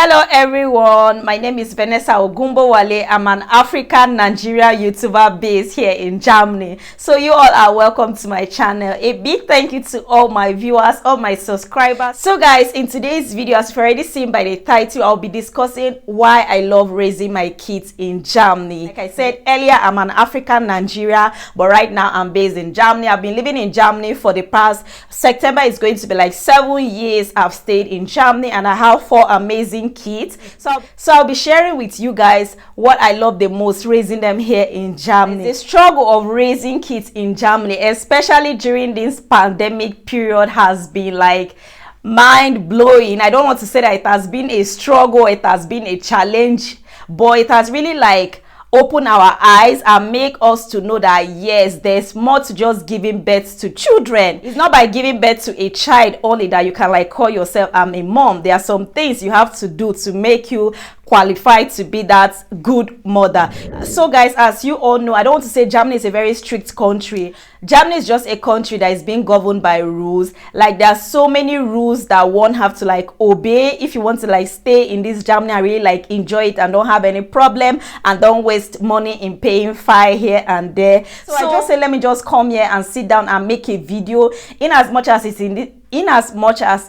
Hello everyone, my name is Vanessa Ogunbowale. I'm an African Nigeria YouTuber based here in Germany. So you all are welcome to my channel. A big thank you to all my viewers, all my subscribers. So guys, in today's video, as you've already seen by the title, I'll be discussing why I love raising my kids in Germany. Like I said earlier, I'm an African Nigeria, but right now I'm based in Germany. I've been living in Germany for the past September. It's going to be like 7 years I've stayed in Germany, and I have 4 amazing kids. So I'll be sharing with you guys what I love the most raising them here in Germany. The struggle of raising kids in Germany, especially during this pandemic period, has been like mind-blowing. I don't want to say that it has been a struggle, it has been a challenge, but it has really like open our eyes and make us to know that yes, there's more to just giving birth to children. It's not by giving birth to a child only that you can like call yourself a mom. There are some things you have to do to make you qualified to be that good mother. So guys, as you all know, I don't want to say Germany is a very strict country. Germany is just a country that is being governed by rules. Like there are so many rules that one have to like obey if you want to like stay in this Germany and really like enjoy it and don't have any problem and don't waste money in paying fine here and there. So I just say let me just come here and sit down and make a video in as much as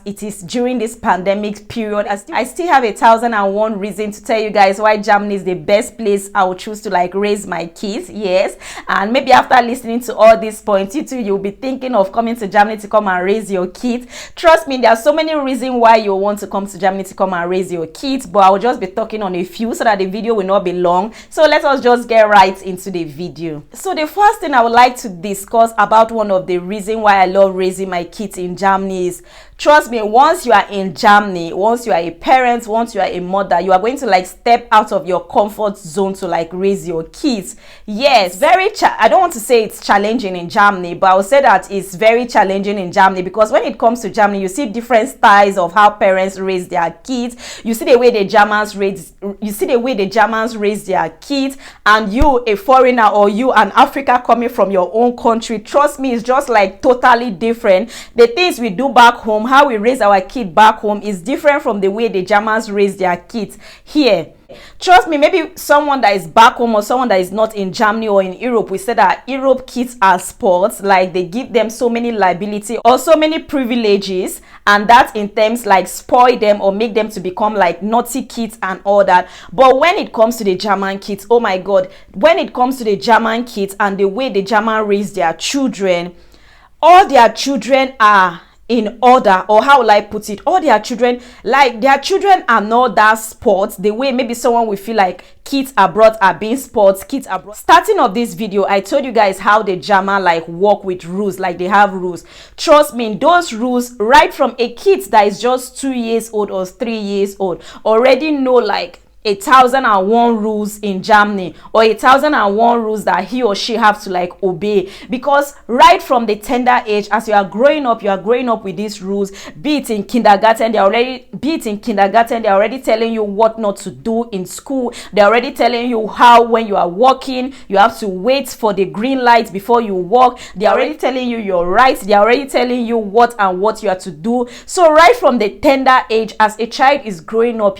it is during this pandemic period. I still have 1,001 reasons to tell you guys why Germany is the best place I would choose to like raise my kids. Yes, and maybe after listening to all these points, you too, you'll be thinking of coming to Germany to come and raise your kids. Trust me, there are so many reasons why you want to come to Germany to come and raise your kids, but I will just be talking on a few so that the video will not be long. So let us just get right into the video. So the first thing I would like to discuss about one of the reasons why I love raising my kids in Germany is, trust me, once you are in Germany, once you are a parent, once you are a mother, you are going to like step out of your comfort zone to like raise your kids. Yes, I don't want to say it's challenging in Germany, but I would say that it's very challenging in Germany, because when it comes to Germany, you see different styles of how parents raise their kids. You see the way the Germans raise their kids, and you, a foreigner, or you, an Africa coming from your own country, trust me, it's just like totally different. The things we do back home, how we raise our kid back home, is different from the way the Germans raise their kids here. Trust me, maybe someone that is back home or someone that is not in Germany or in Europe, we say that Europe kids are spoiled, like they give them so many liability or so many privileges, and that in terms like spoil them or make them to become like naughty kids and all that. But when it comes to the German kids, oh my god, when it comes to the German kids and the way the German raise their children, all their children are in order, or how will I put it, all their children, like their children are not that sports the way maybe someone will feel like kids abroad are being sports. Kids abroad, starting of this video, I told you guys how the German like work with rules, like they have rules. Trust me, those rules, right from a kid that is just 2 years old or 3 years old, already know like 1,001 rules in Germany, or 1,001 rules that he or she have to like obey, because right from the tender age, as you are growing up with these rules. Be it in kindergarten, they're already telling you what not to do in school. They're already telling you how, when you are walking, you have to wait for the green light before you walk. They're already telling you your rights. They're already telling you what you are to do. So right from the tender age, as a child is growing up,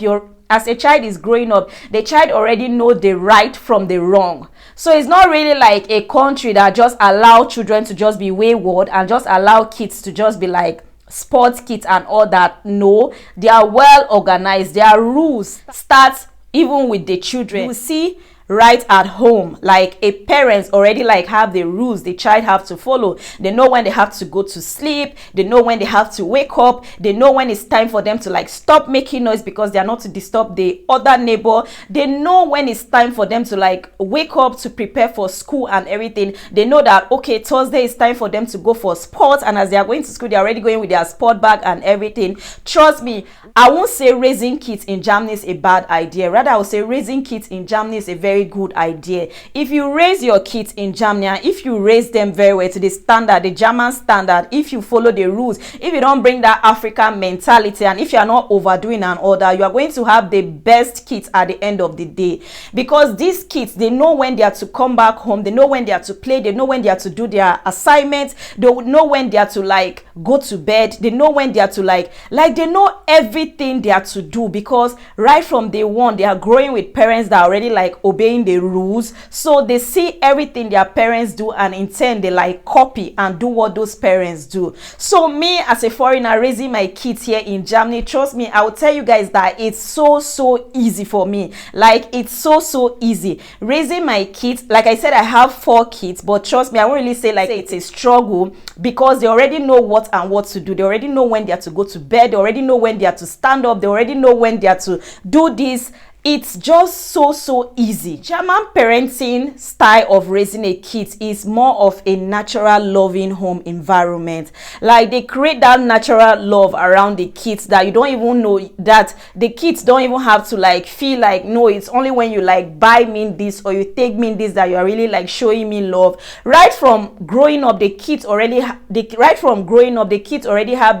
the child already know the right from the wrong. So it's not really like a country that just allow children to just be wayward and just allow kids to just be like sports kids and all that. No, they are well organized. Their rules start even with the children. You see, right at home, like a parents already like have the rules the child have to follow. They know when they have to go to sleep, they know when they have to wake up, they know when it's time for them to like stop making noise because they are not to disturb the other neighbor. They know when it's time for them to like wake up to prepare for school and everything. They know that okay, Thursday is time for them to go for sports, and as they are going to school, they're already going with their sport bag and everything. Trust me, I won't say raising kids in Germany is a bad idea. Rather, I will say raising kids in Germany is a very very good idea. If you raise your kids in Germany, and if you raise them very well to the standard, the German standard, if you follow the rules, if you don't bring that African mentality, and if you are not overdoing and all that, you are going to have the best kids at the end of the day. Because these kids, they know when they are to come back home, they know when they are to play, they know when they are to do their assignments, they know when they are to like go to bed, they know when they are to like they know everything they are to do, because right from day one they are growing with parents that are already like obeying the rules. So they see everything their parents do, and in turn they like copy and do what those parents do. So me as a foreigner raising my kids here in Germany, trust me, I will tell you guys that it's so easy for me. Like it's so easy raising my kids. Like I said, I have 4 kids, but trust me, I won't really say like it's a struggle, because they already know what to do. They already know when they are to go to bed, they already know when they are to stand up, they already know when they are to do this. It's just so easy. German parenting style of raising a kid is more of a natural, loving home environment. Like they create that natural love around the kids that you don't even know, that the kids don't even have to like feel like, no, it's only when you like buy me this or you take me this that you are really like showing me love. Right from growing up, the kids already have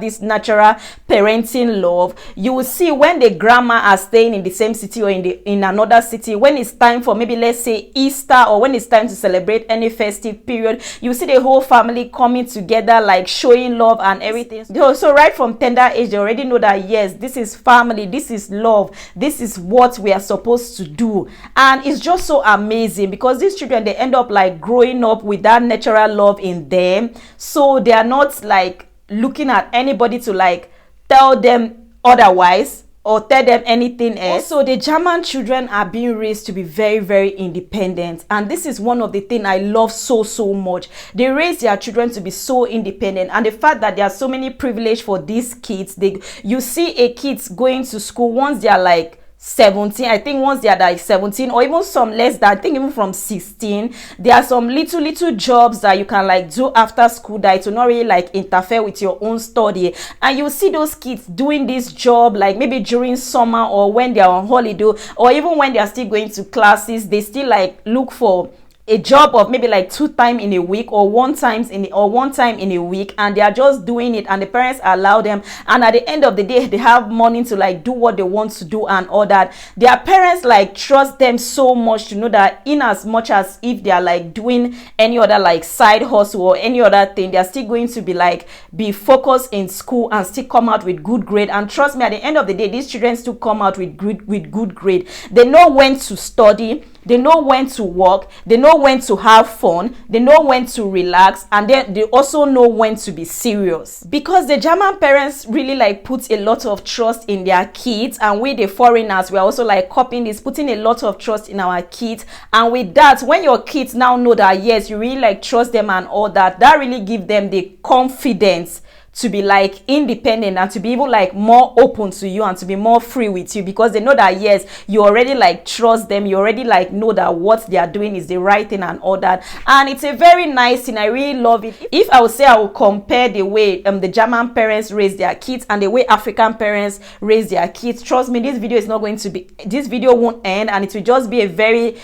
this natural parenting love. You will see when the grandma are staying in the same city or in another city, when it's time for maybe let's say Easter, or when it's time to celebrate any festive period, you see the whole family coming together, like showing love and everything. So right from tender age, they already know that yes, this is family, this is love, this is what we are supposed to do. And it's just so amazing, because these children, they end up like growing up with that natural love in them. So they are not like looking at anybody to like tell them otherwise or tell them anything else. Also, the German children are being raised to be very independent, and this is one of the things I love so much. They raise their children to be so independent, and the fact that there are so many privilege for these kids. You see a kids going to school once they are like 17. I think once they are like 17, or even some less than, I think even from 16, there are some little jobs that you can like do after school that it will not really like interfere with your own study. And you see those kids doing this job like maybe during summer, or when they are on holiday, or even when they are still going to classes, they still like look for a job of maybe like 2 times in a week, or 1 time in a week, and they are just doing it, and the parents allow them, and at the end of the day they have money to like do what they want to do and all that. Their parents like trust them so much to know that in as much as if they are like doing any other like side hustle or any other thing, they are still going to be focused in school and still come out with good grade. And trust me, at the end of the day, these children still come out with good grade. They know when to study, they know when to work, they know when to have fun, they know when to relax, and then they also know when to be serious. Because the German parents really like put a lot of trust in their kids, and we the foreigners, we are also like copying this, putting a lot of trust in our kids. And with that, when your kids now know that yes, you really like trust them and all that, that really give them the confidence to be like independent, and to be even like more open to you, and to be more free with you, because they know that yes, you already like trust them, you already like know that what they are doing is the right thing and all that. And it's a very nice thing. I really love it. If I would say I would compare the way the German parents raise their kids and the way African parents raise their kids, trust me, this video won't end, and it will just be a very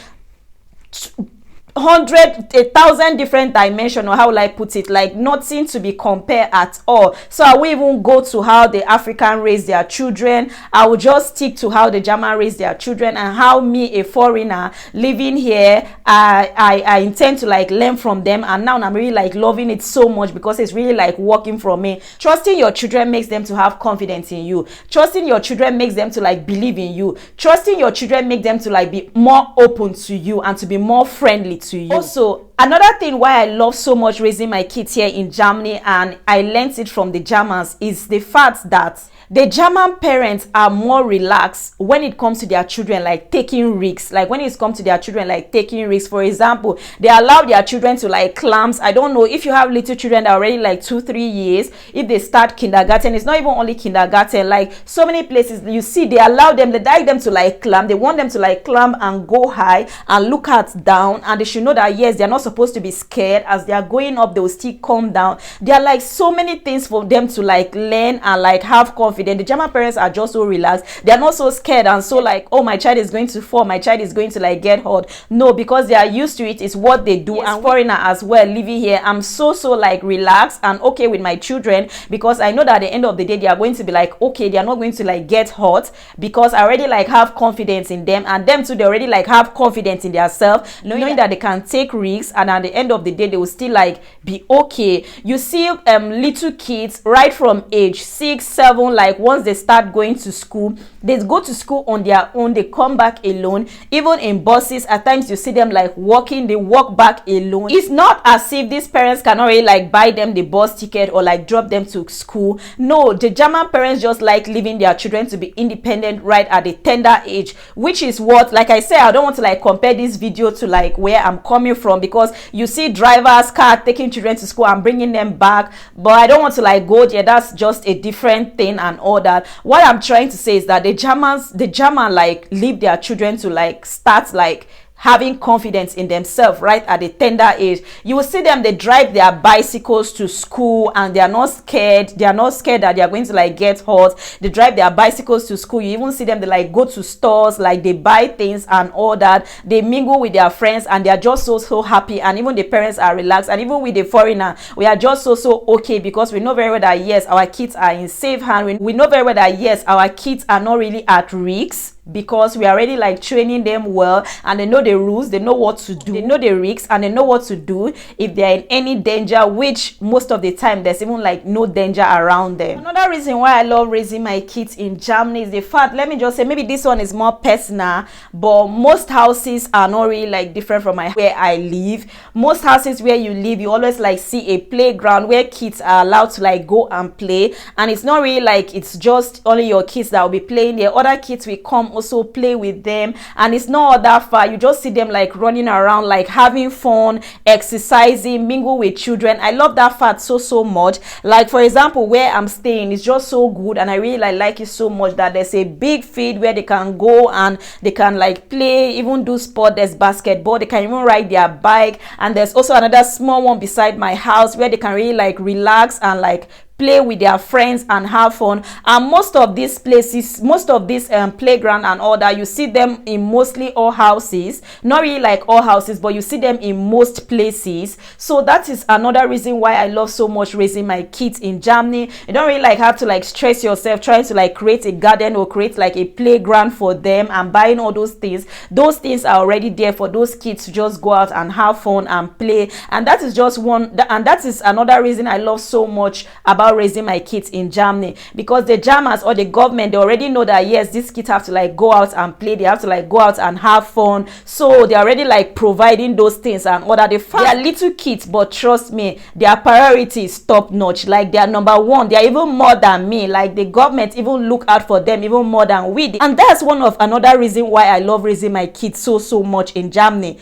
1,000 different dimension, or how will I put it, like nothing to be compared at all. So I will even go to how the African raise their children. I will just stick to how the German raise their children, and how me, a foreigner living here, I intend to like learn from them. And now I'm really like loving it so much, because it's really like working for me. Trusting your children makes them to have confidence in you. Trusting your children makes them to like believe in you. Trusting your children makes them to like be more open to you, and to be more friendly to you. Also, another thing why I love so much raising my kids here in Germany, and I learned it from the Germans, is the fact that the German parents are more relaxed when it comes to their children like taking risks. Like when it comes to their children like taking risks, for example, they allow their children to like climb. I don't know if you have little children that are already like 2-3 years, if they start kindergarten, it's not even only kindergarten, like so many places you see they allow them, they like them to like climb, they want them to like climb and go high and look at down, and they should know that yes, they're not supposed to be scared. As they are going up, they will still calm down. There are like so many things for them to like learn and like have confidence confident. The German parents are just so relaxed. They are not so scared and so like, oh, my child is going to fall, my child is going to like get hurt. No, because they are used to it. It's what they do. And foreigner as well living here, I'm so like relaxed and okay with my children, because I know that at the end of the day they are going to be like okay, they are not going to like get hurt, because I already like have confidence in them, and them too, they already like have confidence in themselves, knowing that they can take risks, and at the end of the day they will still like be okay. You see little kids right from age 6, 7, like once they start going to school, they go to school on their own, they come back alone. Even in buses, at times you see them like walking, they walk back alone. It's not as if these parents cannot really like buy them the bus ticket or like drop them to school. No, the German parents just like leaving their children to be independent right at the tender age, which is what, like I said, I don't want to like compare this video to like where I'm coming from, because you see drivers car taking children to school and bringing them back, but I don't want to like go there. That's just a different thing and all that. What I'm trying to say is that the German like leave their children to like start like having confidence in themselves right at the tender age. You will see them, they drive their bicycles to school and they are not scared. They are not scared that they are going to like get hurt. They drive their bicycles to school. You even see them, they like go to stores, like they buy things and all that. They mingle with their friends and they are just so happy, and even the parents are relaxed. And even with the foreigner, we are just so okay, because we know very well that yes, our kids are in safe hand. We know very well that yes, our kids are not really at risk, because we are already like training them well, and they know the rules, they know what to do, they know the risks, and they know what to do if they are in any danger, which most of the time there's even like no danger around them. Another reason why I love raising my kids in Germany is the fact, let me just say, maybe this one is more personal, but most houses are not really like different from where I live. Most houses where you live, you always like see a playground where kids are allowed to like go and play, and it's not really like it's just only your kids that will be playing there. Other kids will come also play with them, and it's not that far. You just see them like running around, like having fun, exercising, mingle with children. I love that fact so much. Like for example, where I'm staying is just so good, and I really like it so much that there's a big field where they can go and they can like play, even do sport. There's basketball, they can even ride their bike, and there's also another small one beside my house where they can really like relax and like play with their friends and have fun. And most of these places, most of this playground and all that, you see them in mostly all houses. Not really like all houses, but you see them in most places. So that is another reason why I love so much raising my kids in Germany. You don't really like have to like stress yourself trying to like create a garden or create like a playground for them and buying all those things. Those things are already there for those kids to just go out and have fun and play. And that is just one, and that is another reason I love so much about raising my kids in Germany, because the Germans or the government, they already know that yes, these kids have to like go out and play, they have to like go out and have fun. So they're already like providing those things and all that. They are little kids, but trust me, their priority is top notch. Like they are number one, they are even more than me. Like the government even look out for them even more than we did. And that's one of another reason why I love raising my kids so much in Germany.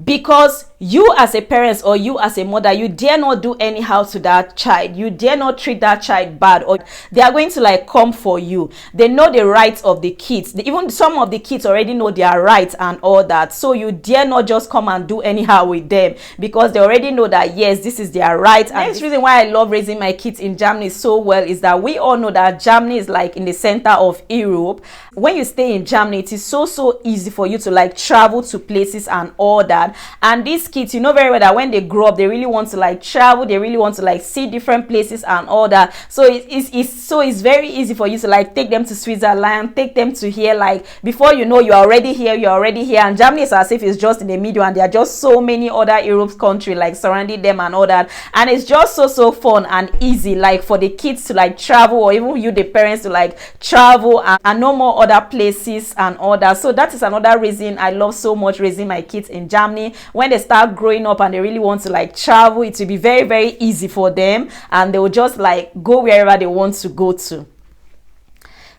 Because you as a parent or you as a mother, you dare not do anyhow to that child. You dare not treat that child bad, or they are going to like come for you. They know the rights of the kids. Even some of the kids already know their rights and all that. So you dare not just come and do anyhow with them, because they already know that yes, this is their right. And next reason why I love raising my kids in Germany so well is that we all know that Germany is like in the center of Europe. When you stay in Germany, it is so easy for you to like travel to places and all that. And these kids, you know very well that when they grow up, they really want to like travel, they really want to like see different places and all that. So it's very easy for you to like take them to Switzerland, take them to here. Like before you know, you're already here. And Germany is as if it's just in the middle, and there are just so many other Europe countries like surrounding them and all that. And it's just so fun and easy like for the kids to like travel, or even you the parents to like travel and know more other places and all that. So that is another reason I love so much raising my kids in Germany. When they start growing up and they really want to like travel, it will be very easy for them, and they will just like go wherever they want to go to.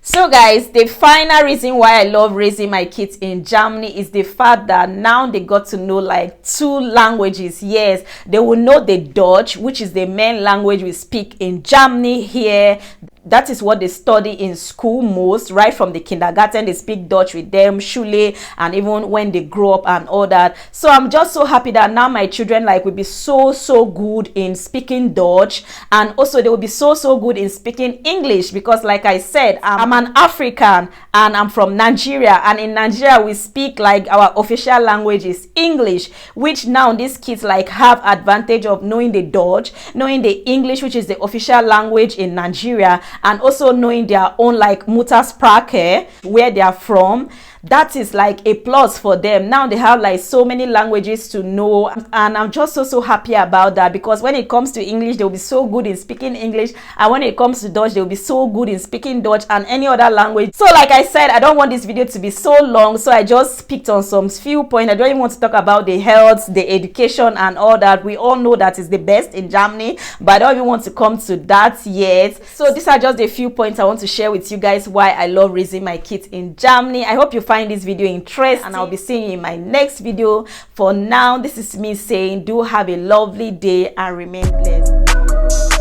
So guys, the final reason why I love raising my kids in Germany is the fact that now they got to know like 2 languages. Yes, they will know the Dutch, which is the main language we speak in Germany here. that is what they study in school most. Right from the kindergarten, they speak Dutch with them, Schule, and even when they grow up and all that. So I'm just so happy that now my children like will be so good in speaking Dutch, and also they will be so good in speaking English, because like I said, I'm an African and I'm from Nigeria, and in Nigeria we speak like our official language is English, which now these kids like have advantage of knowing the Dutch, knowing the English, which is the official language in Nigeria, and also knowing their own like Muttersprache, where they are from. That is like a plus for them. Now they have like so many languages to know, and I'm just so happy about that, because when it comes to English, they'll be so good in speaking English, and when it comes to Dutch, they'll be so good in speaking Dutch and any other language. So like I said, I don't want this video to be so long, so I just picked on some few points. I don't even want to talk about the health, the education and all that. We all know that is the best in Germany, but I don't even want to come to that yet. So these are just a few points I want to share with you guys why I love raising my kids in Germany. I hope you find this video interesting, and I'll be seeing you in my next video. For now, this is me saying do have a lovely day and remain blessed.